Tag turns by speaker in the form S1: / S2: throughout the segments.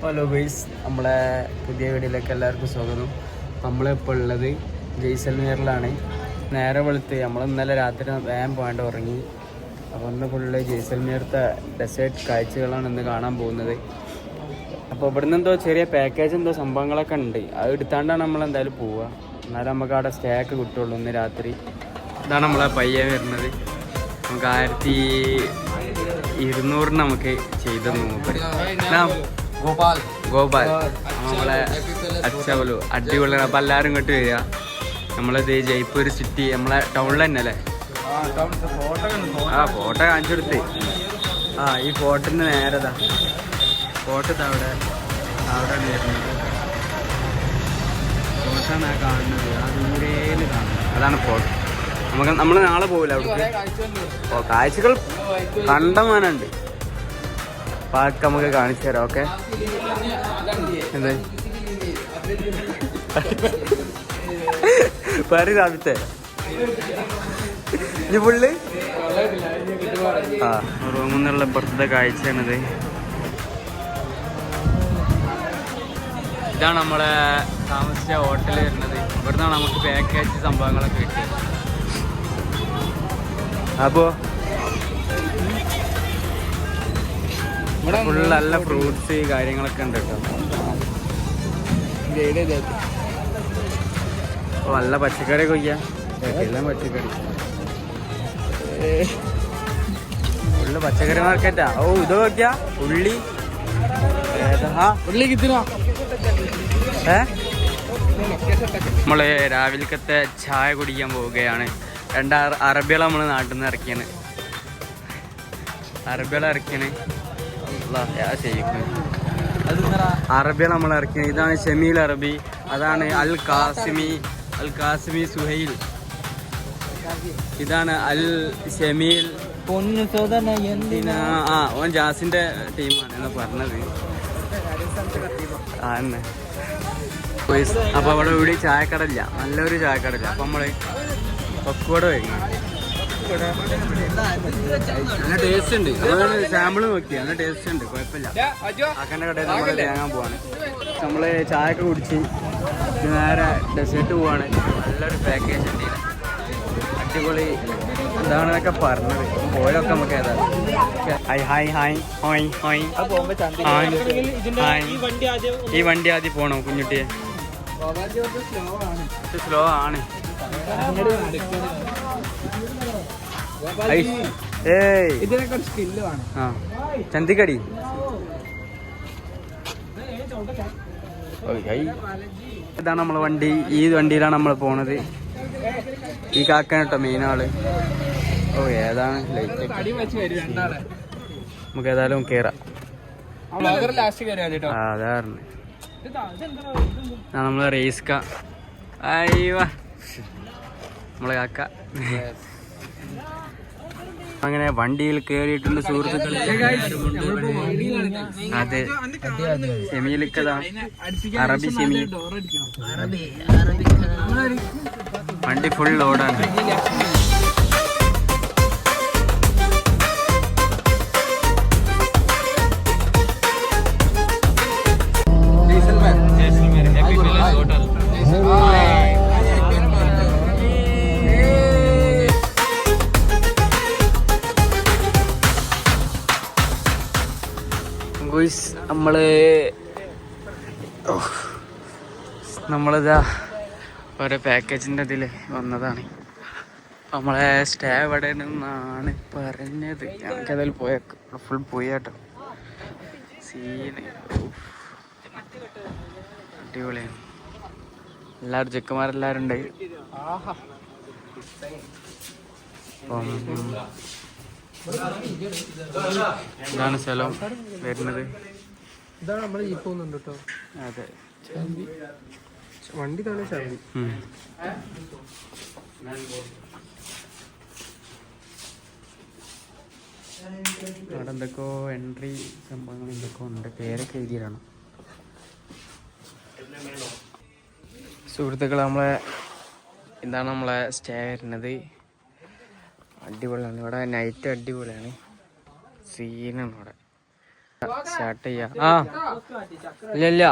S1: Hello guys, നമ്മളെ പുതിയ വീഡിയോയിലേക്ക് എല്ലാവർക്കും സ്വാഗതം. നമ്മളിപ്പോൾ ഉള്ളത് ജയ്സൽമീറിലാണ്. നേരെ വെളുത്ത് നമ്മൾ ഇന്നലെ രാത്രി വേഗം പോകാണ്ട് ഉറങ്ങി. അപ്പോൾ ഇന്ന് ഫുള്ള് ജയ്സൽമീറത്തെ ഡെസേർട്ട് കാഴ്ചകളാണ് ഇന്ന് കാണാൻ പോകുന്നത്. അപ്പോൾ ഇവിടുന്ന് എന്തോ ചെറിയ പാക്കേജ് എന്തോ സംഭവങ്ങളൊക്കെ ഉണ്ട്. അത് എടുത്താണ്ടാണ് നമ്മൾ എന്തായാലും പോവുക. എന്നാലും നമുക്ക് അവിടെ സ്റ്റേ ഒക്കെ കിട്ടുള്ളൂ ഇന്ന് രാത്രി. ഇതാണ് നമ്മളെ പയ്യെ വരുന്നത്. നമുക്ക് 1200 നമുക്ക് ചെയ്തെന്ന് നോക്കാം. ഗോപാൽ നമ്മളെ അച്ചവലു അടിപൊളിയാണ്. അപ്പം എല്ലാവരും ഇങ്ങോട്ട് വരിക. നമ്മളിത് ജയ്പൂർ സിറ്റി നമ്മളെ ടൗണിൽ തന്നെ അല്ലേ? ഫോട്ടോ കാണിച്ചു കൊടുത്ത്. ഈ ഫോട്ടോന് നേരതാ ഫോട്ടോ അവിടെ വരുന്നത്. ഫോട്ടോ ആണ് കാണുന്നത്, ആ ദൂരേന്ന് കാണുന്നത്, അതാണ് ഫോട്ടോ. നമ്മൾ നാളെ പോകില്ല അവിടേക്ക്. കാഴ്ചകൾ കണ്ടമാനുണ്ട്. പാർക്ക് നമുക്ക് കാണിച്ചു തരാം. ഓക്കെ, എന്ത് പറയാത്തെ ഇനി ഫുള്ള് റൂമിൽ നിന്നുള്ള പുറത്തെ കാഴ്ചയാണിത്. ഇതാണ് നമ്മളെ താമസിച്ച ഹോട്ടൽ വരുന്നത്. ഇവിടുന്നാണ് നമുക്ക് പാക്കേജ് സംഭവങ്ങളൊക്കെ കിട്ടിയത്. അപ്പോൾ ഇവിടെ ഫുള്ള് നല്ല ഫ്രൂട്ട്സ് കാര്യങ്ങളൊക്കെ ഉണ്ട് കേട്ടോ. നല്ല പച്ചക്കറി കൊയ്യാ, എല്ലാം പച്ചക്കറി, ഫുള്ള് പച്ചക്കറി മാർക്കറ്റാ. ഇത് നോക്കിയാ ഉള്ളി നമ്മള് രാവിലത്തെ ചായ കുടിക്കാൻ പോവുകയാണ്. അറബികളെ നമ്മള് നാട്ടിൽ നിന്ന് ഇറക്കിയാണ്. അറബികൾ നമ്മൾ ഇറക്കിയത്. ഇതാണ് ഷമീൽ അറബി, അതാണ് അൽ കാസിമി സുഹൈൽ, ഇതാണ് അൽ ഷമീൽ. ഓൻ ജാസിന്റെ ടീമാണ് എന്ന് പറഞ്ഞത്. അപ്പൊ അവിടെ ഇവിടെ ചായക്കടയില്ല, നല്ലൊരു ചായക്കടയില്ല. അപ്പൊ നമ്മള് പക്വട കഴിക്കണം. നല്ല ടേസ്റ്റ് ഉണ്ട്. സാമ്പിൾ നോക്കി, നല്ല ടേസ്റ്റ് ഉണ്ട്, കുഴപ്പമില്ല. ആക്കൻ്റെ കടയിൽ നമ്മൾ തേങ്ങാൻ പോവാണ്. നമ്മള് ചായ ഒക്കെ കുടിച്ച് നേരെ ഡെസേർട്ട് പോവാണ്. നല്ലൊരു പാക്കേജ് ഉണ്ട്, അടിപൊളി. എന്താണെന്നൊക്കെ പറഞ്ഞത്. പോയൊക്കെ നമുക്ക് ഏതാ. ഈ വണ്ടി ആദ്യം പോണോ കുഞ്ഞുട്ടിയെ? സ്ലോ ആണ്. ചന്തിക്കടി ഇതാണ് നമ്മളെ വണ്ടി. ഈ വണ്ടിയിലാണ് നമ്മൾ പോണത്. ഈ കാക്കൻ കേട്ടോ മെയിൻ ആള്. ഏതാണ് ലൈറ്റ്? നമുക്ക് ഏതായാലും കേറാം. അതാണ് നമ്മളെ റേസ്ക. അയ്യോ നമ്മളെ കാക്ക. അങ്ങനെ വണ്ടിയിൽ കയറിയിട്ടുണ്ട് സുഹൃത്തുക്കളെ. അതെ, ഷെമീലിക്കതാ അറബി ഷെമീൽ. വണ്ടി ഫുൾ ലോഡാണ്. നമ്മളിതാ ഓരോ പാക്കേജിൻ്റെ ഇതിൽ വന്നതാണ്. നമ്മളെ സ്റ്റേ എവിടെ നിന്നാണ് പറഞ്ഞത്. ഞങ്ങൾക്കതിൽ പോയേക്കും. ഫുൾ പോയി കേട്ടോ. സീന് അടിപൊളിയാണ്. എല്ലാവരും ചെക്കന്മാരെല്ലാവരും ഉണ്ട്. ഇതാണ് സ്ഥലം വരുന്നത്.
S2: ഇതാണ് നമ്മള് ഈ പോകുന്നുണ്ട് കേട്ടോ.
S1: അതെ,
S2: വണ്ടി തന്നെ ചാമ്പി.
S1: അവിടെ എന്തൊക്കെയോ എൻട്രി സംഭവങ്ങൾ എന്തൊക്കെയോ ഉണ്ട്. പേരൊക്കെ എഴുതിയിട്ടാണ്. സുഹൃത്തുക്കൾ, ഇതാണ് നമ്മളെ സ്റ്റേ വരുന്നത്. അടിപൊളിയാണ് ഇവിടെ. നൈറ്റ് അടിപൊളിയാണ്, സീനാണ് ഇവിടെ. സ്റ്റാർട്ട് ചെയ്യാം. ഇല്ല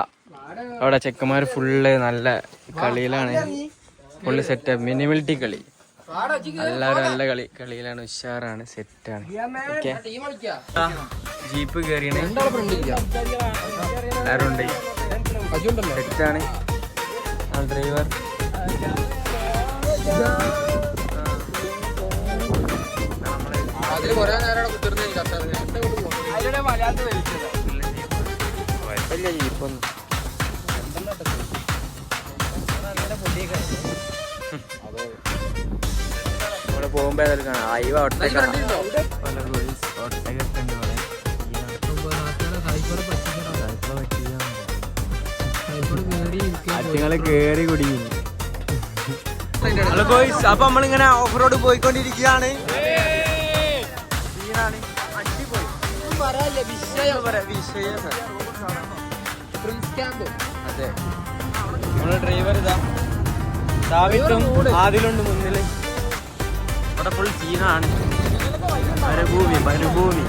S1: അവിടെ ചെക്കന്മാര് ഫുള്ള് നല്ല കളിയിലാണ്. ഫുള്ള് സെറ്റപ്പ് മിനിമിലിറ്റി കളി. എല്ലാവരും നല്ല കളിയിലാണ്. ഉഷാറാണ്, സെറ്റാണ്. ഓക്കെ, ജീപ്പ് കയറിയാണ്. എല്ലാവരും ഉണ്ട്, സെറ്റാണ്. ഡ്രൈവർ ജീപ്പൊന്നും നമ്മള് പോകുമ്പോ ഏതായാലും കാണാം. അയവ ഒട്ടകള് കേറി കുടിക്കും. അപ്പൊ നമ്മളിങ്ങനെ ഓഫ് റോഡ് പോയിക്കൊണ്ടിരിക്കുകയാണ്. അതെ, നമ്മളെ ഡ്രൈവർ ഇതാ ദാവിത്തും ആദിലുണ്ട് മുന്നില്. അവിടെ ഫുൾ സീനാണ്. മരുഭൂമി.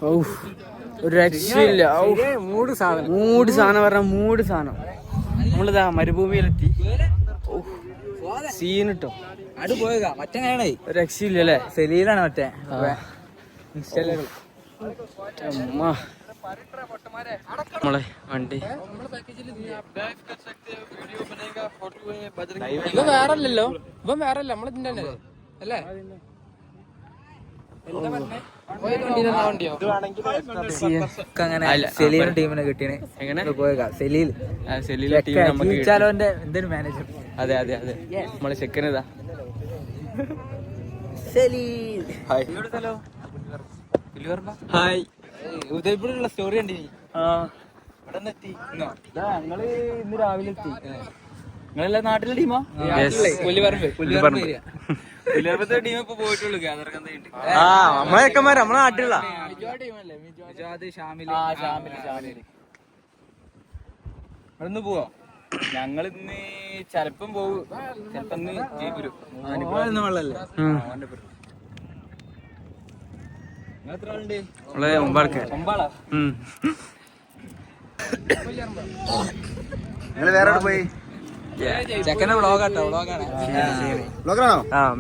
S1: ഓ ഒരു രക്ഷയില്ല. മൂട് സാധനം പറഞ്ഞ മൂട് സാധനം. നമ്മളിതാ മരുഭൂമിയിലെത്തി. സീൻ കിട്ടോ അത് പോയതാ. മറ്റേ ഒരു രക്ഷയില്ലല്ലേ. സെലീലാണ് മറ്റേ നമ്മളെ വണ്ടി.
S2: ഇവൻ വേറല്ലോ, നമ്മളിതിന്റെ അല്ലേ? ടീമിനെ കിട്ടിയാണ്. മാനേജർ.
S1: അതെ നമ്മളെ ചെക്കനതാ. Hi,
S2: ഉദയപൂരിലുള്ള story കണ്ടിനി.
S1: ഞങ്ങള് ഇന്ന് രാവിലെ എത്തി. നിങ്ങളെല്ലാം നാട്ടിലെ ടീമാ? ടീം ഇപ്പൊ പോയിട്ടുള്ളൂ. നമ്മളെ ചെക്കന്മാര് നമ്മളെ നാട്ടിലുള്ള ഇന്ന് പോവോ? ഞങ്ങളിന്ന് ചെലപ്പം പോവും, ചെലപ്പം ജീപ്പുരും.
S3: വേറെ പോയി
S2: ചെക്കനെ വ്ളോഗാട്ടോ, വ്ളോഗാണ്.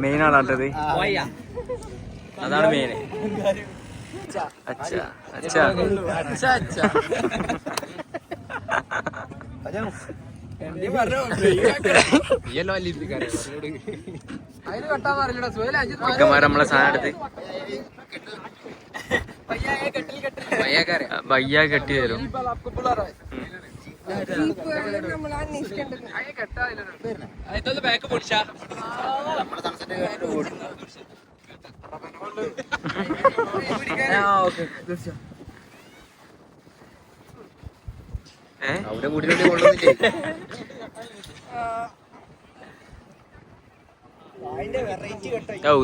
S1: മെയിൻ ആളാട്ടത്. അതാണ് മെയിൻ. അച്ഛാ ചെക്കന്മാർ നമ്മളെ സാധനം എടുത്ത് വയ്യ കെട്ടി തരും.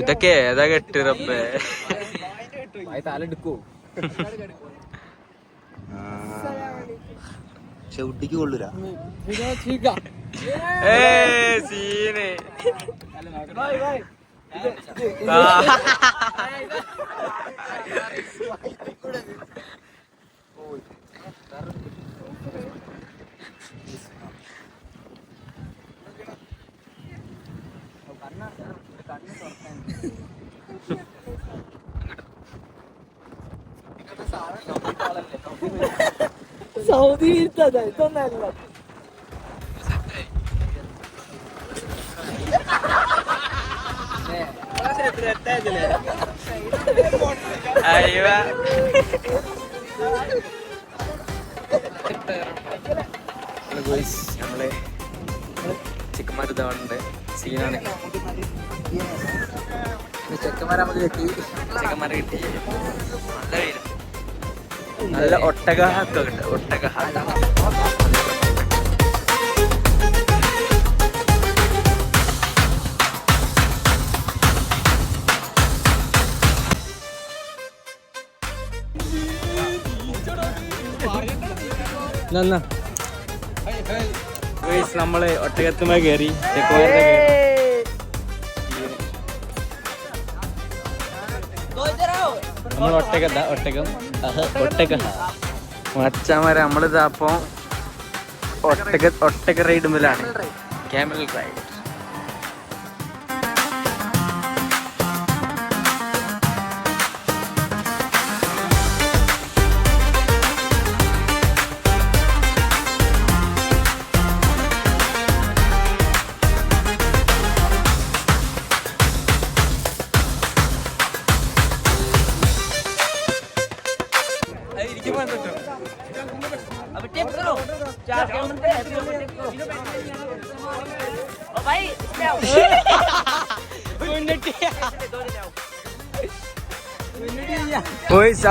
S1: ഇതൊക്കെ ഏതാ കെട്ട് റബ്ബേ?
S2: തലെടുക്കോ?
S3: ചവിട്ടിക്ക് കൊള്ളൂല.
S1: സീന്
S4: സൗദി ഇതൊന്നല്ല.
S2: നമ്മള് ചിക്കന്മാർ ഇതാവുന്നുണ്ട്. സീനാണ്. ചെക്കന്മാരെ നമുക്ക് കിട്ടി. ചിക്കന്മാരെ കിട്ടി. നല്ല വീരം. നല്ല ഒട്ടകമൊക്കെ ഉണ്ട്. ഒട്ടക
S1: നമ്മള് ഒട്ടകത്തുമ്മ കയറി നമ്മൾ ഒട്ടകം മച്ചമാരെ നമ്മളിതാ അപ്പൊ ഒട്ടക റൈഡ് മുതലാണ്. Cameral ride.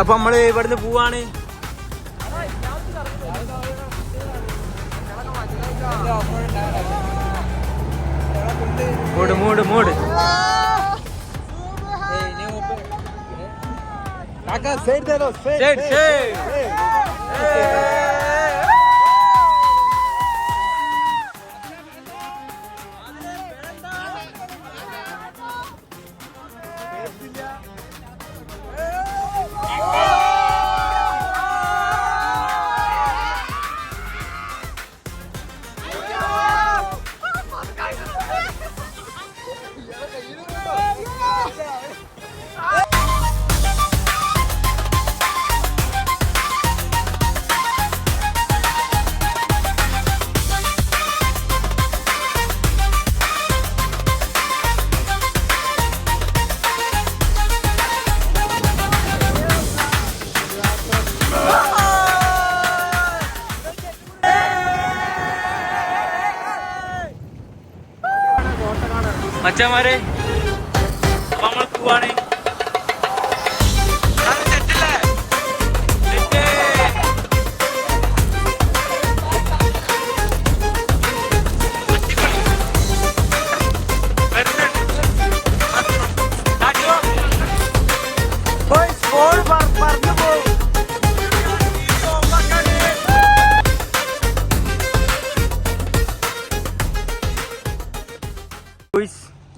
S2: അപ്പൊ നമ്മള് ഇവിടുന്ന് പോവാണ്. മൂട് മൂട് മൂട് മച്ചന്മാരെ. അപ്പൊ നമ്മള് പോവാണ്.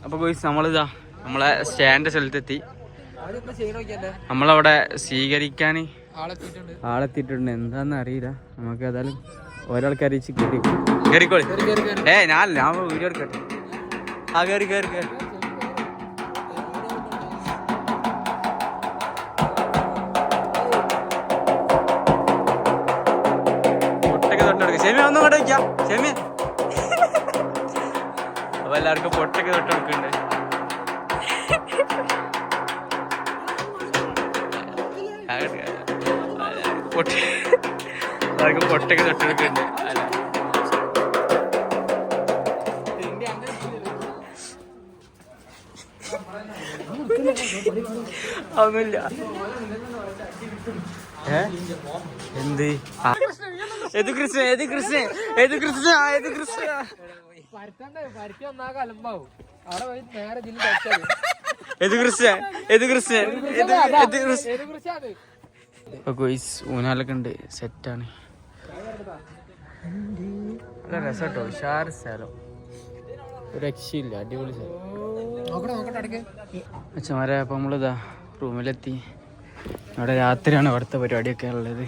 S2: അപ്പൊ ഗോയ്സ് നമ്മളിതാ നമ്മളെ സ്റ്റാൻഡ് സ്ഥലത്തെത്തി. നമ്മളവിടെ സ്വീകരിക്കാൻ ആളെത്തിയിട്ടുണ്ട്. എന്താന്ന് അറിയില്ല. നമുക്ക് ഏതായാലും ഒരാൾക്ക് അറിയിച്ച് കയറിക്കോളി. ഞാൻ വീഡിയോ എടുക്കട്ടെ. ആ കയറി കയറി കയറി. പൊട്ടൊക്കെ തൊട്ടെടുക്ക. ഷെമി ഒന്നും കൂടെ വയ്ക്കാം. ഷെമി അപ്പൊ എല്ലാവർക്കും പൊട്ടൊക്കെ തൊട്ടെടുക്കുന്നുണ്ട്. എല്ലാവർക്കും പൊട്ടൊക്കെ തൊട്ടെടുക്കുന്നുണ്ട്. ഒന്നുമില്ല. എന്ത് ഏത് കൃഷ്ണ ഏത് കൃഷ്ണ ഏത് കൃഷ്ണ ഏത് കൃഷ്ണ ഊനാലൊക്കെ ഉണ്ട്. സെറ്റാണ്. നല്ല രസട്ടോ. ഉഷാറ് സ്ഥലം. ഒരു രക്ഷയില്ല. അടിപൊളി സ്ഥലം. അച്ഛന്മാരെ അപ്പൊ നമ്മളിതാ റൂമിലെത്തി. അവിടെ രാത്രിയാണ് ഇവിടുത്തെ പരിപാടിയൊക്കെ ഉള്ളത്.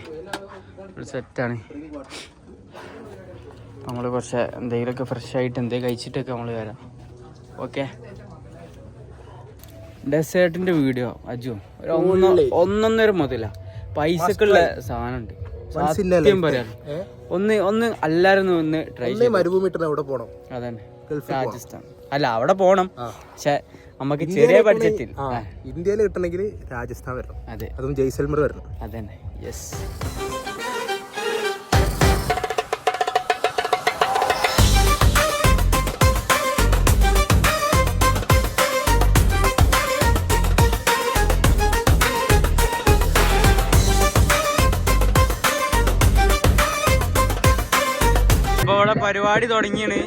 S2: ഒരു സെറ്റാണ്. നമ്മൾ കുറച്ച് എന്തെങ്കിലുമൊക്കെ ഫ്രഷ് ആയിട്ട് എന്തെങ്കിലും കഴിച്ചിട്ടൊക്കെ നമ്മൾ വരാം. ഓക്കെ. ഡെസേർട്ടിൻ്റെ വീഡിയോ അജു ഒരു 1.5 മുതല പൈസക്കുള്ള സാധനമുണ്ട്. സത്യം പറയാം. ഒന്ന് എല്ലാരും ഒന്ന് ട്രൈ ചെയ്യണം. അതന്നെ രാജസ്ഥാൻ അല്ല അവിടെ പോണം. പക്ഷെ നമുക്ക് ചെറിയ ബഡ്ജറ്റിൽ
S5: ഇന്ത്യയിൽ കിട്ടണമെങ്കിൽ രാജസ്ഥാൻ വരണം.
S2: അതെ,
S5: അതും ജയ്സൽമർ വരണം.
S2: അതന്നെ. യെസ്. അപ്പൊ ഇവിടെ പരിപാടി തുടങ്ങിയാണ്.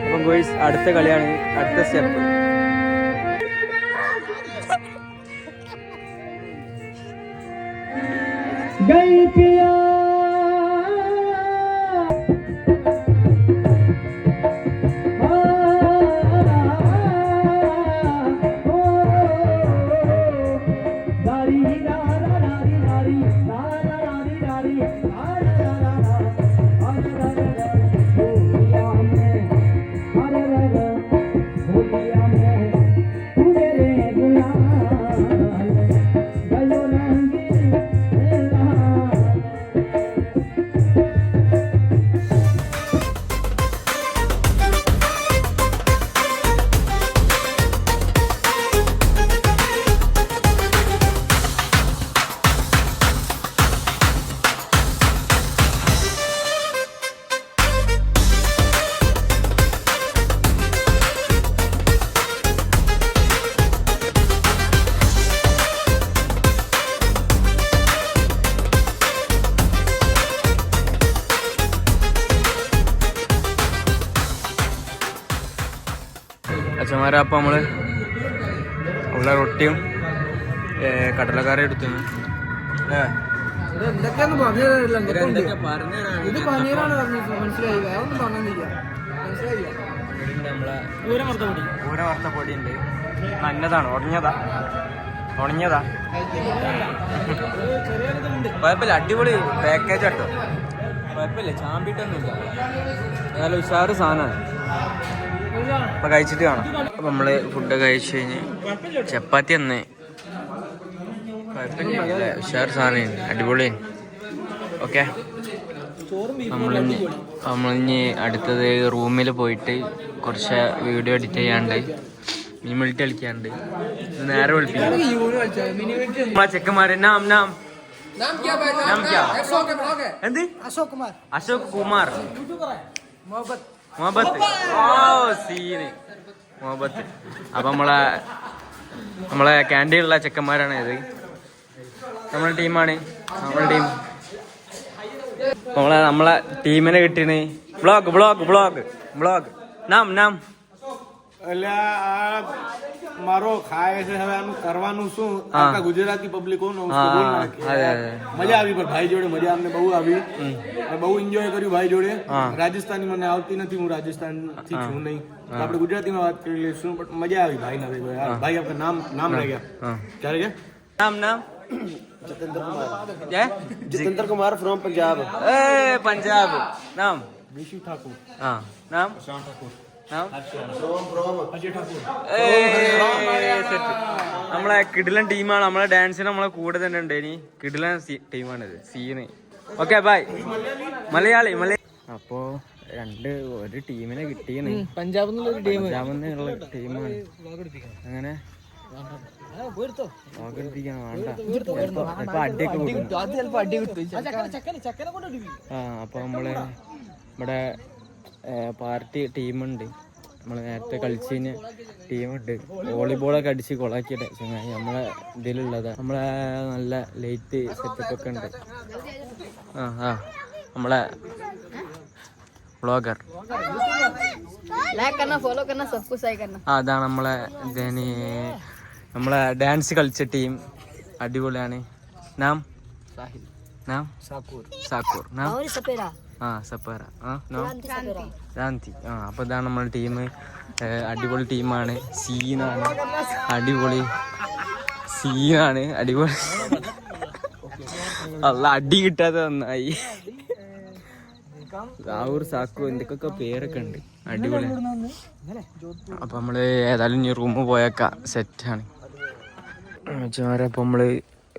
S2: അപ്പം ഗോയ്സ് അടുത്ത കളിയാണ്, അടുത്ത സ്റ്റെപ്പ്. അച്ഛന്മാരെ അപ്പം നമ്മള് ഉള്ള റൊട്ടിയും കടലക്കറി എടുത്തു. ഊര വറുത്ത പൊടി ഉണ്ട്. നന്നതാണ്. ഉണങ്ങിയതാ കുഴപ്പമില്ല. അടിപൊളി പാക്കേജ് കേട്ടോ. കുഴപ്പമില്ല, ചാമ്പിട്ടൊന്നുമില്ല. നല്ല ഉഷാറ് സാധനമാണ്. അപ്പൊ കഴിച്ചിട്ട് കാണാം. അപ്പൊ നമ്മള് ഫുഡ് കഴിച്ചു കഴിഞ്ഞ് ചപ്പാത്തി തന്നെ കുഴപ്പമില്ല, ഉഷാർ സാധനം, അടിപൊളി. ഓക്കെ, നമ്മളിഞ്ഞ് അടുത്തത് റൂമിൽ പോയിട്ട് കുറച്ച് വീഡിയോ എഡിറ്റ് ചെയ്യാണ്ട്, മിനിമിലിറ്റി കളിക്കാണ്ട്, നേരെ വിളിപ്പിക്കും ചെക്കന്മാരെ. എന്ത്? അശോക് കുമാർ മുഹബത്ത്. സീന് മുഹബത്ത്. അപ്പൊ നമ്മളെ ക്യാൻറ്റീനുള്ള ചെക്കന്മാരാണ് ഇത്. നമ്മളെ ടീമാണ്. നമ്മളെ ടീമിനെ കിട്ടിയാണ്. બ્લોગ નામ
S5: એટલે આ મારો ખાય છે હવે આનું કરવાનું શું? આખા ગુજરાતી પબ્લિકોનો મજા આવી, પણ ભાઈ જોડે મજા અમને બહુ આવી. બહુ એન્જોય કર્યું ભાઈ જોડે. રાજસ્થાની મને આવતી નથી, હું રાજસ્થાન થી છું નહીં, આપણે ગુજરાતીમાં વાત કરી લઈશું. પણ મજા આવી ભાઈ ના ભાઈ. આપણા નામ રહી ગયા ક્યારે ગયા?
S2: નામ
S5: जितेंद्र कुमार फ्रॉम पंजाब.
S2: पंजाब. नाम
S5: विशु ठाकुर.
S2: नाम നമ്മളെ കിടിലൻ ടീമാണ്. നമ്മളെ ഡാൻസിന് നമ്മളെ കൂടെ തന്നെ ഉണ്ട്. ഇനി കിടിലൻ ടീമാണിത്. സീന്. Okay bye. മലയാളി. അപ്പോ ഒരു ടീമിനെ കിട്ടിയാണ്. പഞ്ചാബിൽ നിന്നുള്ള ടീമാണ്. അങ്ങനെ അപ്പൊ നമ്മള് ഇവിടെ പാർട്ടി ടീമുണ്ട്. നമ്മള് നേരത്തെ കളിച്ചതിന് ടീമുണ്ട്. വോളിബോളൊക്കെ അടിച്ച് കൊളാക്കിയിട്ട് ചങ്ങായി നമ്മളെ ഇതിലുള്ളതാ. നമ്മളെ നല്ല ലൈറ്റ് സെറ്റപ്പ് ഒക്കെ ഉണ്ട്. നമ്മളെ വ്ളോഗർ. അതാണ് നമ്മളെ ഡാൻസ് കളിച്ച ടീം. അടിപൊളിയാണ്. नाम
S4: साहिल
S2: नाम
S4: साकुर
S2: സാക്കൂർ നാം
S4: और सपेरा
S2: സപ്പേറ നോ
S4: क्रांति सपेरा
S2: ശാന്തി അപ്പോൾ ഇതാണ് നമ്മുടെ ടീം. അടിപൊളി ടീമാണ്. സീനാണ്, അടിപൊളി സീനാണ്, അടിപൊളി. അല്ല അടി കിട്ടാതെ നന്നായി. രാഹുർ സാക്കു എന്തൊക്കെ പേരൊക്കെ ഉണ്ട്, അടിപൊളി. അപ്പം നമ്മൾ ഏതായാലും ഇനി റൂമ് പോയേക്കാം, സെറ്റാണ്. അപ്പം നമ്മൾ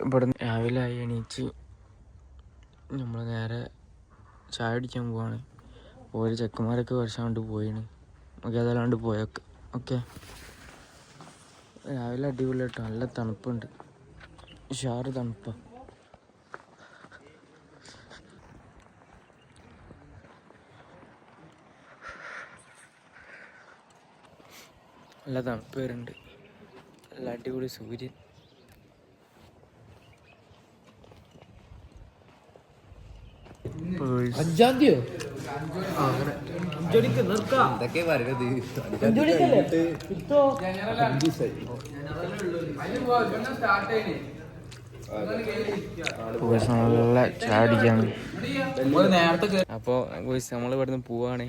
S2: ഇവിടെ രാവിലെ ആയി എണീച്ച് നമ്മൾ നേരെ ചായ അടിക്കാൻ പോവാണ്. ഓരോ ചെക്കന്മാരൊക്കെ കുറച്ചാണ്ട് പോയിന്. നമുക്ക് ഏതായാണ്ട് പോയേക്കാം. ഓക്കെ, രാവിലെ അടിപൊളി കേട്ടോ, നല്ല തണുപ്പുണ്ട്, ഉഷാറ് തണുപ്പാണ്. നല്ല തണുപ്പ് വരുന്നുണ്ട്, നല്ല അടിപൊളി സൂര്യൻ.
S3: എന്തൊക്കെ പറയുന്നത്
S2: നല്ല ചാടിക്കാണ്. അപ്പോൾ നമ്മൾ ഇവിടുന്ന് പോവാണ്.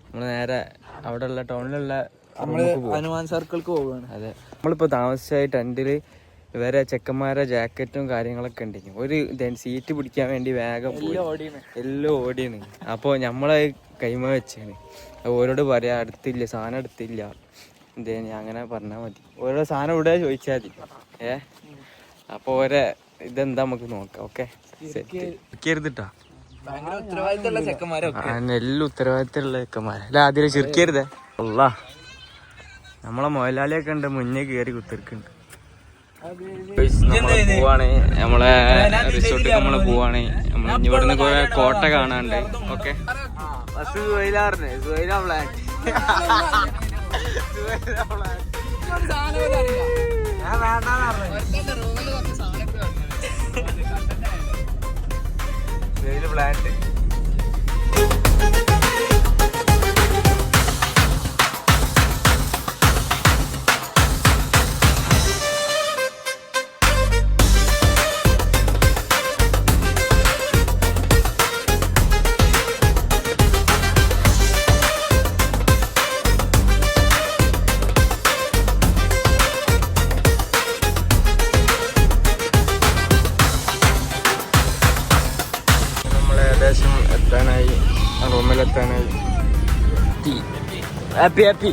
S2: നമ്മൾ നേരെ അവിടെ ഉള്ള ടൗണിലുള്ള
S4: ഹനുമാൻ സർക്കിൾക്ക് പോവുകയാണ്.
S2: അതെ, നമ്മളിപ്പോൾ താമസിച്ചായി ടെൻറ്റിൽ വേറെ ചെക്കന്മാരെ ജാക്കറ്റും കാര്യങ്ങളൊക്കെ ഉണ്ടെങ്കിൽ ഒരു സീറ്റ് പിടിക്കാൻ വേണ്ടി വേഗം എല്ലാം ഓടിയാണ്. അപ്പോൾ നമ്മളെ കൈമ വെച്ചാണ്. ഓരോട് പറയാം അടുത്തില്ല, സാധനം എടുത്തില്ല, എന്തേനി അങ്ങനെ പറഞ്ഞാൽ മതി. ഓരോ സാധനം ഇവിടെ ചോദിച്ചാൽ മതി. അപ്പോൾ ഓരോ ഇതെന്താ നമുക്ക് നോക്കാം. ഓക്കെ, ചിരിക്കരുതിട്ടാ, എല്ലാം ഉത്തരവാദിത്തമുള്ള ചെക്കന്മാരെ അല്ല. ആദ്യം ചിരിക്കരുതേ. അല്ല, നമ്മളെ മുതലാളിയൊക്കെ ഉണ്ട് മുന്നേ കയറി കുത്തിരിക്കുന്നുണ്ട്. പോവാണ് നമ്മളെ റിസോർട്ടിൽ നമ്മള് പോവാണ്. നമ്മൾ ഇവിടുന്ന് കുറെ കോട്ട കാണാണ്ട്. ഓക്കെ, ബസ് സുഹൈലാറിന് സുഹൈല പ്ലാൻ പ്ലാന്റ്. ഏകദേശം എത്താനായി, റൂമിലെത്താനായി. ഹാപ്പി ഹാപ്പി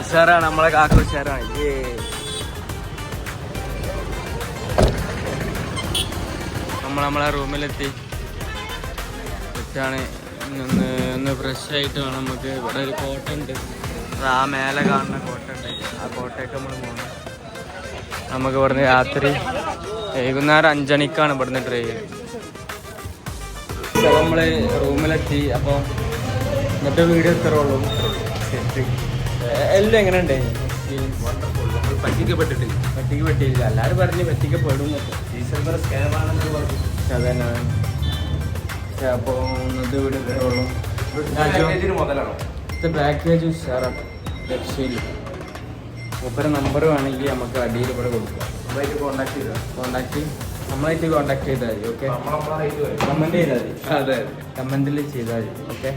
S2: ഉഷാറാണ്, നമ്മളെ കാക്ക ഉഷാറാണ്. നമ്മളെ റൂമിലെത്തി സെറ്റാണ്. ഒന്ന് ഫ്രഷ് ആയിട്ട് വേണം നമുക്ക്. ഇവിടെ ഒരു കോട്ട ഉണ്ട്, ആ മേലെ കാണുന്ന കോട്ട ഉണ്ട്, ആ കോട്ടയൊക്കെ നമ്മൾ പോകണം. നമുക്ക് ഇവിടുന്ന് രാത്രി വൈകുന്നേരം 5 മണിക്കാണ് ഇവിടുന്ന് ട്രെയിൻ. അപ്പോൾ നമ്മൾ റൂമിലെത്തി. അപ്പോൾ ഇന്നത്തെ വീഡിയോ ഇത്രേ ഉള്ളൂ. എല്ലാം എങ്ങനെ ഉണ്ട്? പറ്റിക്കപ്പെട്ടില്ല. എല്ലാവരും പറഞ്ഞ് പറ്റിക്കപ്പെടും. അതന്നെ. അപ്പോൾ ഇന്നത്തെ വീഡിയോ ഇത്രേ ഉള്ളൂ. ഇത് പാക്കേജ് ഉഷാറാണ്, രക്ഷയില്ല. മൂപ്പര നമ്പർ വേണമെങ്കിൽ നമുക്ക് അടിയിൽ ഇവിടെ കൊടുക്കാം. നമ്മളായിട്ട് കോണ്ടാക്ട് ചെയ്താൽ മതി. ഓക്കെ, കമൻറ്റ് ചെയ്താൽ മതി. അതെ, കമൻറ്റിൽ ചെയ്താൽ മതി. ഓക്കെ.